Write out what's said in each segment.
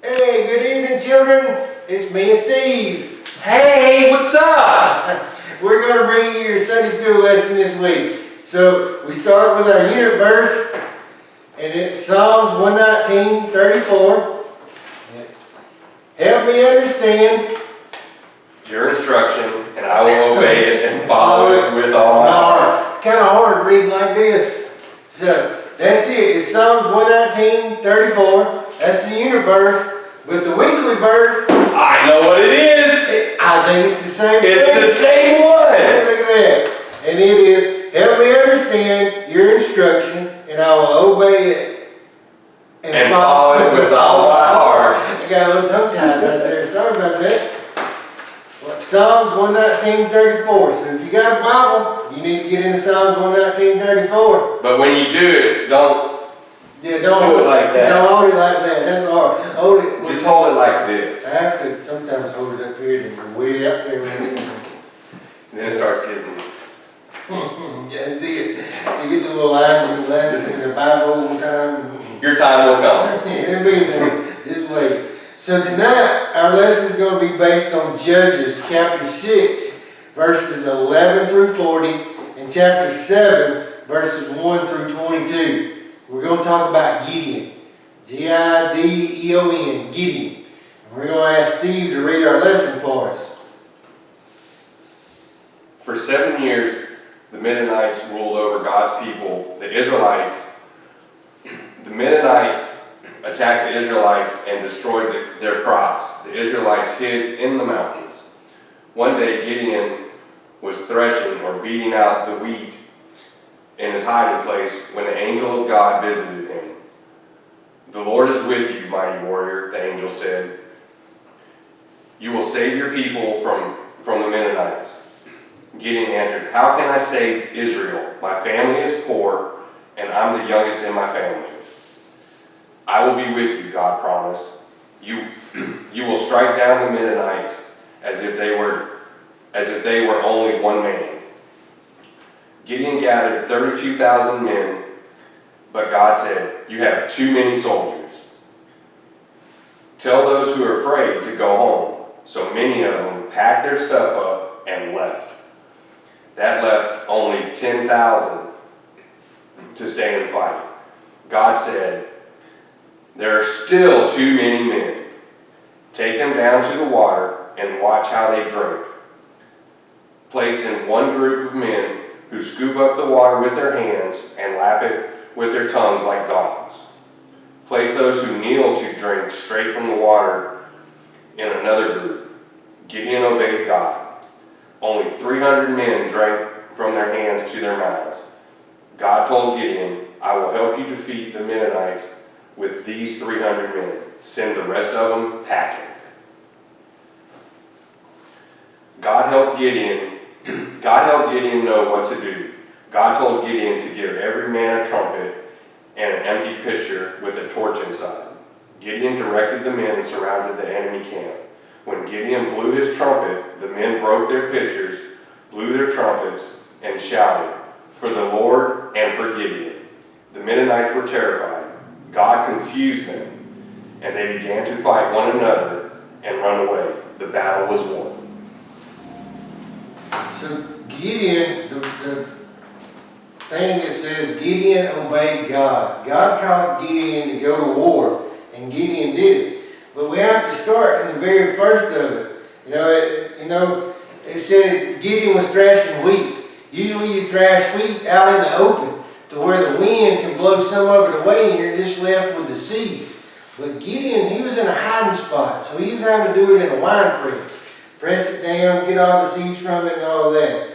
Hey, good evening, children. It's me and Steve. Hey, what's up? We're going to bring you your Sunday school lesson this week. So we start with our unit verse, and it's Psalms 119:34. It's, help me understand Your instruction, and I will obey it and follow it with all my heart. Kind of hard reading like this. So that's it. It's Psalms 119:34. That's the unit verse. But the weekly verse, I know what it is. I think it's the same It's thing. the same Hey, one. look at that. And it is, help me understand your instruction, and I will obey it. And follow it with all my heart. I got a little tongue tied right there. Sorry about that. Well, Psalms 119:34. So if you got a Bible, you need to get into Psalms 119:34. But when you do it, don't Yeah, don't do it like that. Don't hold it like that. That's hard. Hold it. Just hold it like this. I have to sometimes hold it up here and go way up there. Then it starts getting. Yeah, see it. You get the little lines and the glasses in the Bible one time. Your time will come. It'll be there. Just wait. So tonight, our lesson is going to be based on Judges chapter 6, verses 11 through 40, and chapter 7, verses 1 through 22. We're going to talk about Gideon. Gideon, Gideon. And we're going to ask Steve to read our lesson for us. For 7 years, the Mennonites ruled over God's people, the Israelites. The Mennonites attacked the Israelites and destroyed their crops. The Israelites hid in the mountains. One day, Gideon was threshing or beating out the wheat in his hiding place when the angel of God visited him. "The Lord is with you, mighty warrior," the angel said. "You will save your people from the Mennonites." Gideon answered, "How can I save Israel? My family is poor, and I'm the youngest in my family." "I will be with you," God promised. You will strike down the Mennonites as if they were only one man." Gideon gathered 32,000 men, but God said, "You have too many soldiers. Tell those who are afraid to go home." So many of them packed their stuff up and left. That left only 10,000 to stay and fight. God said, "There are still too many men. Take them down to the water and watch how they drink. Place in one group of men who scoop up the water with their hands and lap it with their tongues like dogs. Place those who kneel to drink straight from the water in another group." Gideon obeyed God. Only 300 men drank from their hands to their mouths. God told Gideon, "I will help you defeat the Mennonites with these 300 men. Send the rest of them packing." God helped Gideon know what to do. God told Gideon to give every man a trumpet and an empty pitcher with a torch inside. Gideon directed the men and surrounded the enemy camp. When Gideon blew his trumpet, the men broke their pitchers, blew their trumpets, and shouted, "For the Lord and for Gideon." The Mennonites were terrified. God confused them, and they began to fight one another and run away. The battle was won. So Gideon, the thing that says Gideon obeyed God. God called Gideon to go to war, and Gideon did it. But we have to start in the very first of it. It said Gideon was thrashing wheat. Usually you thrash wheat out in the open to where the wind can blow some of it away and you're just left with the seeds. But Gideon, he was in a hiding spot, so he was having to do it in a wine press. Press it down, get all the seeds from it and all that.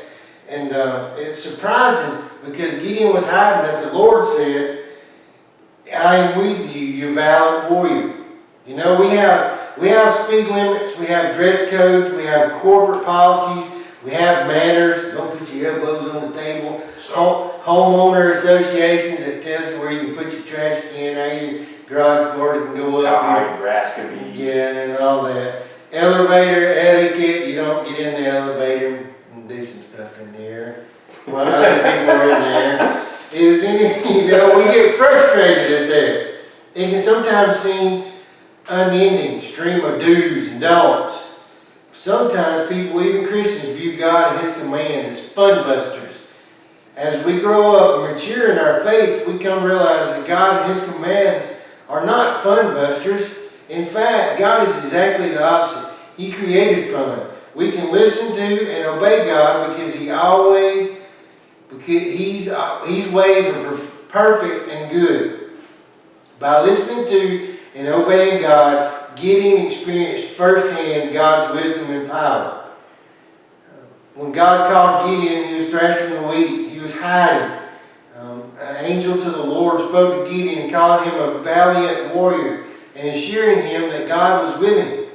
And it's surprising because Gideon was hiding that the Lord said, "I am with you, you valiant warrior." You know, we have speed limits, we have dress codes, we have corporate policies, we have manners. Don't put your elbows on the table. Homeowner associations that tells you where you can put your trash can, how your garage door can go up. How high your grass can be. Yeah, and all that. Elevator etiquette, you don't get in the elevator and do some stuff in there while other people are in there. We get frustrated at that. It can sometimes seem unending stream of do's and don'ts. Sometimes people, even Christians, view God and His command as fun busters. As we grow up and mature in our faith, we come to realize that God and His commands are not fun busters. In fact, God is exactly the opposite. He created from it. We can listen to and obey God because His ways are perfect and good. By listening to and obeying God, Gideon experienced firsthand God's wisdom and power. When God called Gideon, he was thrashing the wheat. He was hiding. An angel to the Lord spoke to Gideon, calling him a valiant warrior and assuring him that God was with him.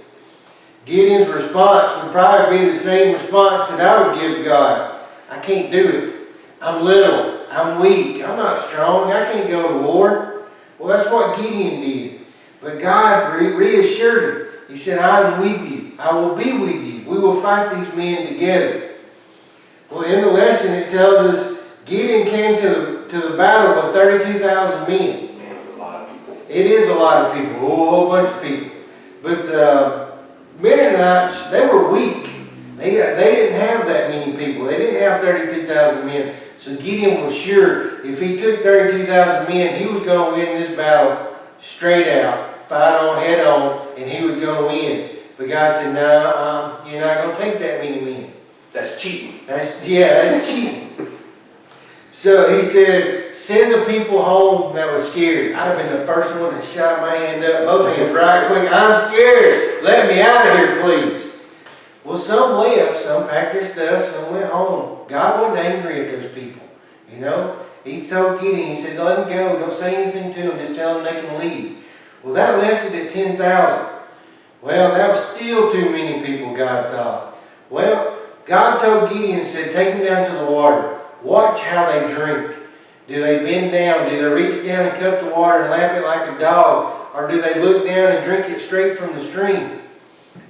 Gideon's response would probably be the same response that I would give God. I can't do it. I'm little. I'm weak. I'm not strong. I can't go to war. Well, that's what Gideon did. But God reassured him. He said, I'm with you. I will be with you. We will fight these men together. Well, in the lesson it tells us Gideon came to the battle with 32,000 men. Man, it's a lot of people. It is a lot of people, a whole bunch of people. But Midianites, they were weak. They didn't have that many people. They didn't have 32,000 men. So Gideon was sure if he took 32,000 men, he was going to win this battle straight out, fight on, head on, and he was going to win. But God said, no, you're not going to take that many men. That's cheating. That's cheating. So he said, send the people home that were scared. I'd have been the first one that shot my hand up, both hands right quick. I'm scared. Let me out of here, please. Well, some left, some packed their stuff, some went home. God wasn't angry at those people, you know. He told Gideon, he said, let them go. Don't say anything to them. Just tell them they can leave. Well, that left it at 10,000. Well, that was still too many people, God thought. Well, God told Gideon, said, take them down to the water. Watch how they drink. Do they bend down? Do they reach down and cup the water and lap it like a dog? Or do they look down and drink it straight from the stream?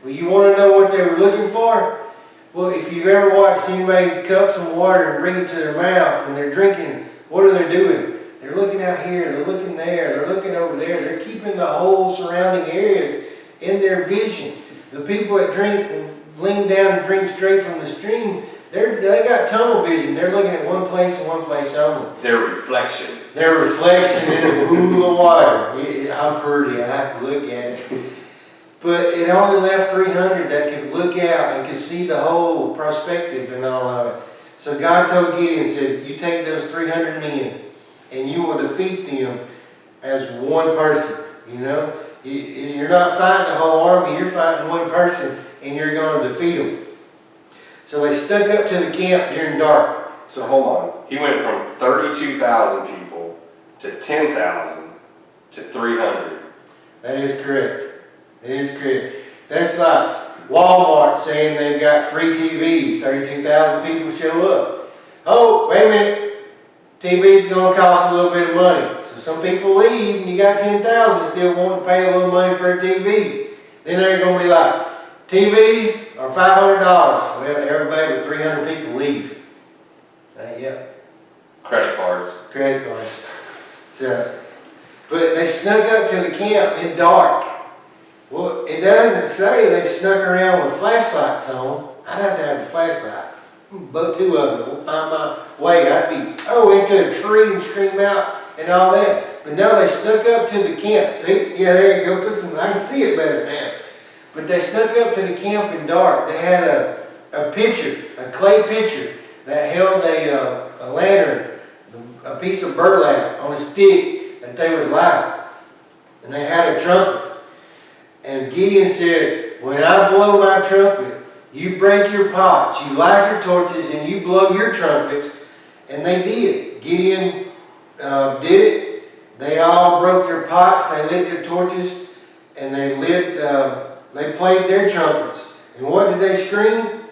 Well, you want to know what they were looking for? Well, if you've ever watched anybody cup some water and bring it to their mouth when they're drinking, what are they doing? They're looking out here, they're looking there, they're looking over there. They're keeping the whole surrounding areas in their vision. The people that drink and lean down and drink straight from the stream, they got tunnel vision. They're looking at one place and one place only. Their reflection. Their reflection in the pool of water. I'm pretty, I have to look at it. But it only left 300 that could look out and could see the whole perspective and all of it. So God told Gideon, said, you take those 300 men and you will defeat them as one person. You know, you're not fighting the whole army, you're fighting one person and you're going to defeat them. So they stuck up to the camp during dark. So hold on. He went from 32,000 people to 10,000 to 300. That is correct. It is correct. That's like Walmart saying they've got free TVs. 32,000 people show up. Oh, wait a minute. TV's going to cost a little bit of money. So some people leave and you got 10,000 still wanting to pay a little money for a TV. Then they're going to be like, TVs are $500. Well, everybody with 300 people leave. Yep. Credit cards. Credit cards. So, but they snuck up to the camp in dark. Well, it doesn't say they snuck around with flashlights on. I'd have to have a flashlight. Both two of them. We'll find my way. I'd be, into a tree and scream out and all that. But no, they snuck up to the camp. See? Yeah, there you go. I can see it better now. But they snuck up to the camp in dark. They had a pitcher, a clay pitcher that held a lantern, a piece of burlap on a stick that they would light. And they had a trumpet. And Gideon said, when I blow my trumpet, you break your pots, you light your torches, and you blow your trumpets. And they did. Gideon did it. They all broke their pots, they lit their torches, and they played their trumpets. And what did they scream?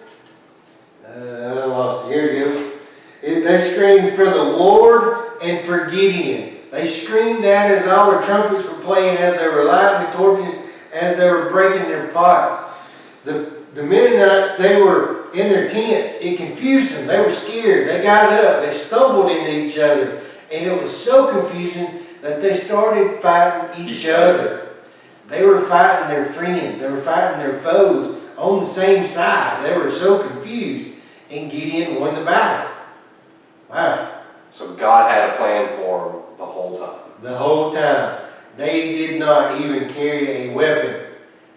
I lost it. Here it goes. They screamed for the Lord and for Gideon. They screamed that as all their trumpets were playing, as they were lighting the torches, as they were breaking their pots. The Midianites, they were in their tents. It confused them. They were scared. They got up. They stumbled into each other. And it was so confusing that they started fighting each other. They were fighting their friends. They were fighting their foes on the same side. They were so confused, and Gideon won the battle. Wow. So God had a plan for them the whole time. The whole time. They did not even carry a weapon.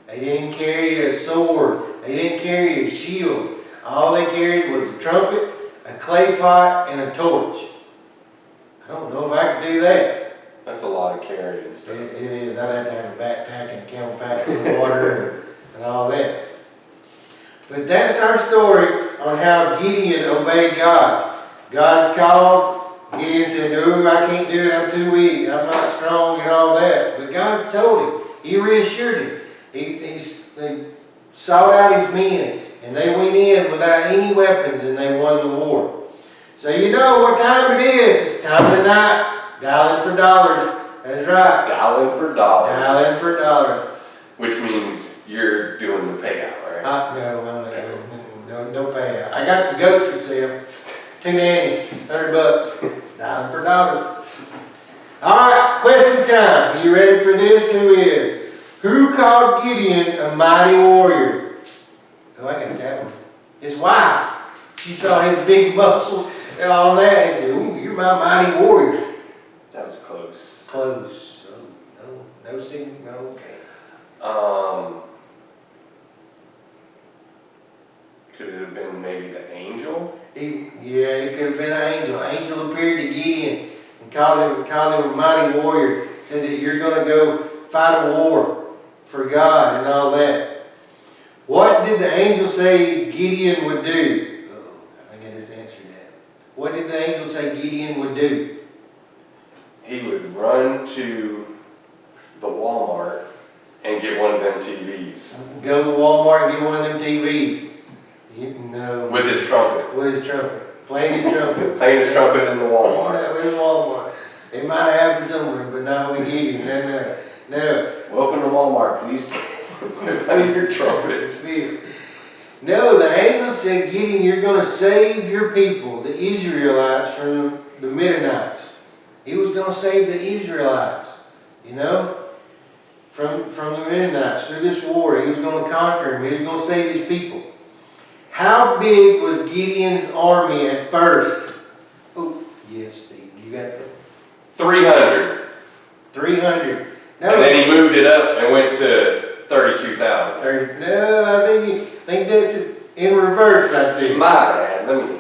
They didn't carry a sword. They didn't carry a shield. All they carried was a trumpet, a clay pot, and a torch. I don't know if I could do that. That's a lot of carrying stuff. It is. I'd have to have a backpack and a camel pack, some water, and all that. But that's our story on how Gideon obeyed God. God called. Gideon said, no, I can't do it. I'm too weak. I'm not strong and all that. But God told him. He reassured him. They sought out his men. And they went in without any weapons and they won the war. So you know what time it is. It's time of the night. Dialing for dollars. That's right. Dialing for dollars. Dialing for dollars. Which means you're doing the payout, right? No, no payout. I got some goats for sale. 2 nannies, $100. Dialing for dollars. All right, question time. Are you ready for this? Who is? Who called Gideon a mighty warrior? Oh, I got that one. His wife. She saw his big muscle and all that. He said, ooh, you're my mighty warrior. That was close. Close. Oh, no signal. No, okay. Could it have been maybe the angel? It could have been an angel. An angel appeared to Gideon and called him a mighty warrior. Said that you're going to go fight a war for God and all that. What did the angel say Gideon would do? Oh, I think I just answered that. What did the angel say Gideon would do? He would run to the Walmart and get one of them TVs. Go to Walmart and get one of them TVs. No. With his trumpet. With his trumpet. Playing his trumpet. Playing his trumpet in the Walmart. In Walmart. It might have happened somewhere, but not with Gideon. No. Welcome to Walmart, please. Play your trumpet. No, the angel said, Gideon, you're going to save your people, the Israelites, from the Midianites. He was going to save the Israelites, you know, from the Midianites through this war. He was going to conquer them. He was going to save his people. How big was Gideon's army at first? Oh, yes, Steve, you got that? 300. 300. No, And then he moved it up and went to 32,000. No, I think that's in reverse right there. My bad. Let me.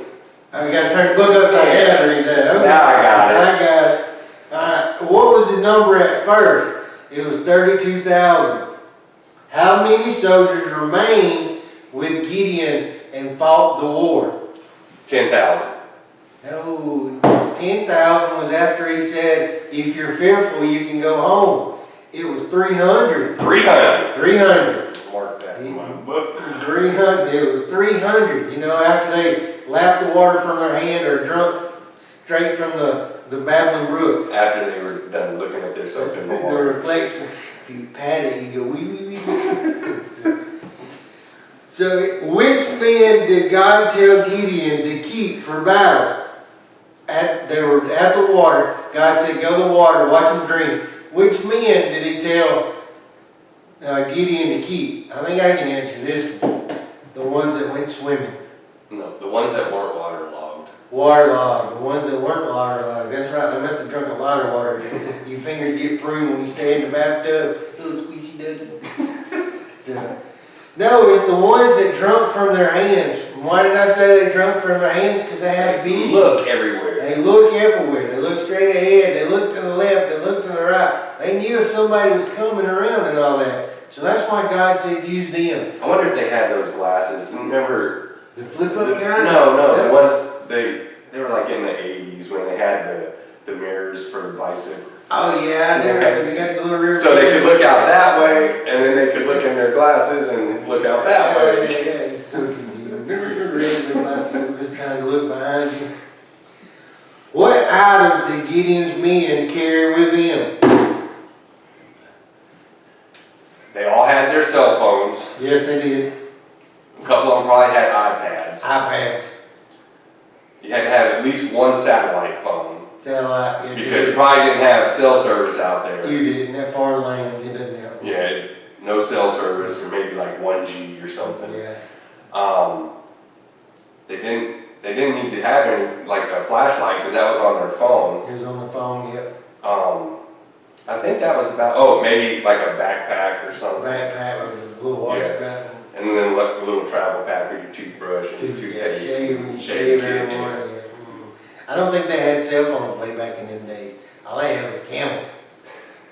I got to turn the book upside down to read that. Okay. Now I got it. I got it. All right. What was the number at first? It was 32,000. How many soldiers remained with Gideon and fought the war? 10,000. No, 10,000 was after he said, if you're fearful, you can go home. It was 300. 300. 300. Mark that in my book. 300. It was 300. You know, after they lapped the water from their hand or drunk straight from the babbling brook. After they were done looking at themselves in the The water. reflection. If you pat it, you go wee wee wee. So, which men did God tell Gideon to keep for battle? They were at the water. God said, go to the water, watch them drink. Which men did he tell Gideon to keep? I think I can answer this one. The ones that went swimming. No, the ones that weren't waterlogged. Waterlogged. The ones that weren't waterlogged. That's right. They must have drunk a lot of water. Your fingers get pruned when you stay in the bathtub. Little squeezy ducky. So, no, it's the ones that drunk from their hands. Why did I say they drunk from their hands? Because they have vision. Look everywhere. They look everywhere. They look straight ahead. They look to the left. They look to the right. They knew if somebody was coming around and all that. So that's why God said use them. I wonder if they had those glasses. Remember? The flip up kind? No, the ones they were like in the 80s when they had the mirrors for the bicycle. Oh yeah, they got the little rear. So they could look out that way, and then they could look in their glasses and look out that way. Yeah, it's so confusing. Just trying to look behind you. What items did Gideon's men carry with them? They all had their cell phones. Yes, they did. A couple of them probably had iPads. iPads. You had to have at least one satellite phone. satellite. Yeah, Because you probably didn't have cell service out there. you didn't, that farm land, it didn't have. Yeah, no cell service, or maybe like 1G or something. Yeah. They didn't need to have any, like a flashlight, because that was on their phone. It was on the phone, yep. I think that was about, oh, maybe like a backpack or something. Backpack with a little water Yeah. spout. And then like a little travel pack with your toothbrush and your toothpaste. Shave every morning. Yeah. I don't think they had cell phones way back in them days. All they had was camels.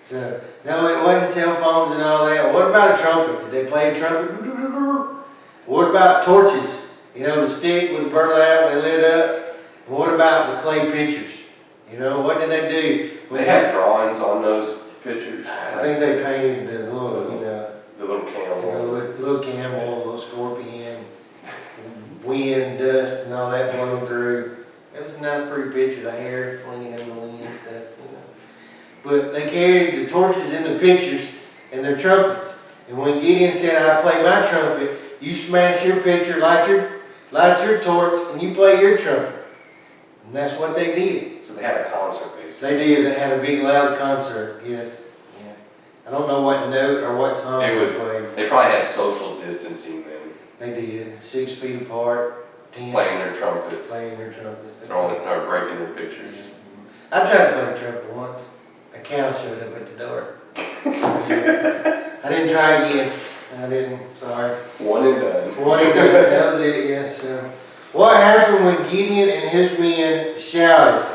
So, no, it wasn't cell phones and all that. What about a trumpet? Did they play a trumpet? What about torches? You know, the stick with the burlap they lit up. And what about the clay pitchers? You know, what did they do? They had drawings on those pictures. I think they painted the little, you know, The little camel. little camel, little scorpion, wind, dust, and all that blowing through. It was a nice, pretty picture. The hair flinging in the wind and stuff, you know. But they carried the torches in the pictures and their trumpets. And when Gideon said, "I play my trumpet," you smash your pitcher, light your torch, and you play your trumpet. And that's what they did. So they had a concert basically. They did. They had a big, loud concert. Yes. Yeah. I don't know what note or what song It they was, played. they probably had social distancing then, They did. 6 feet apart, tents, playing their trumpets, playing their trumpets. throwing or breaking their pictures. I tried to play trumpet once. A cow showed up at the door. I didn't try again. I didn't. Sorry. One and done. One and done. That was it. Yes. So, what happened when Gideon and his men shouted?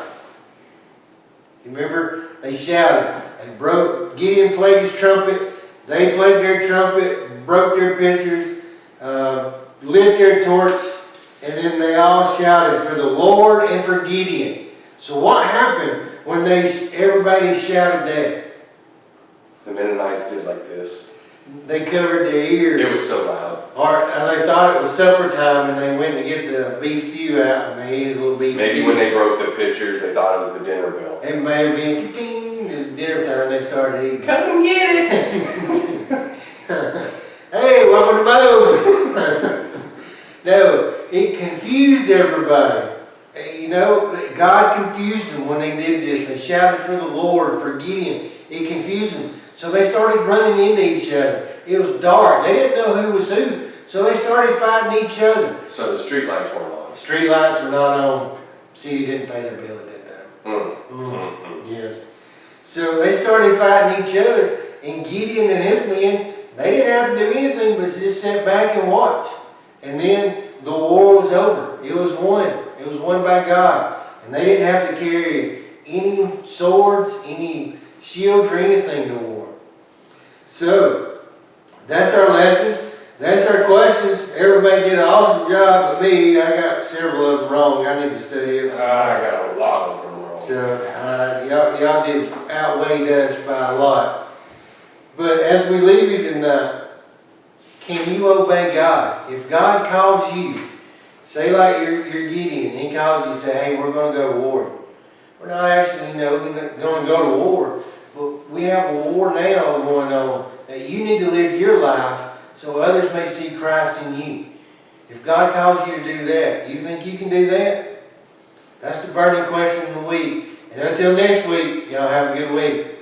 You remember? They shouted. Gideon played his trumpet. They played their trumpet, broke their pitchers, lit their torch, and then they all shouted for the Lord and for Gideon. So what happened when everybody shouted that? The Mennonites did like this. They covered their ears. It was so loud. Or they thought it was supper time, and they went to get the beef stew out, and they ate a little beef Maybe stew. when they broke the pitchers, they thought it was the dinner bell. It may have been ding, it's dinner time. They started eating. Come and get it! Hey, welcome to Moe's. No, it confused everybody. You know, God confused them when they did this. They shouted for the Lord, for Gideon. It confused them. So they started running into each other. It was dark. They didn't know who was who. So they started fighting each other. So the street lights weren't on. Street lights were not on. City didn't pay their bill at that time. Mm. Yes. So they started fighting each other. And Gideon and his men, they didn't have to do anything but just sit back and watch. And then the war was over. It was won. It was won by God. And they didn't have to carry any swords, any shields, or anything to war. So, that's our lesson. That's our questions. Everybody did an awesome job, but me, I got several of them wrong. I need to study it. I got a lot of them wrong. So, y'all did outweigh us by a lot. But as we leave you tonight, can you obey God? If God calls you, say like you're Gideon, and he calls you and say, "Hey, we're going to go to war." We're not actually, going to go to war, but we have a war now going on that you need to live your life so others may see Christ in you. If God calls you to do that, you think you can do that? That's the burning question of the week. And until next week, y'all have a good week.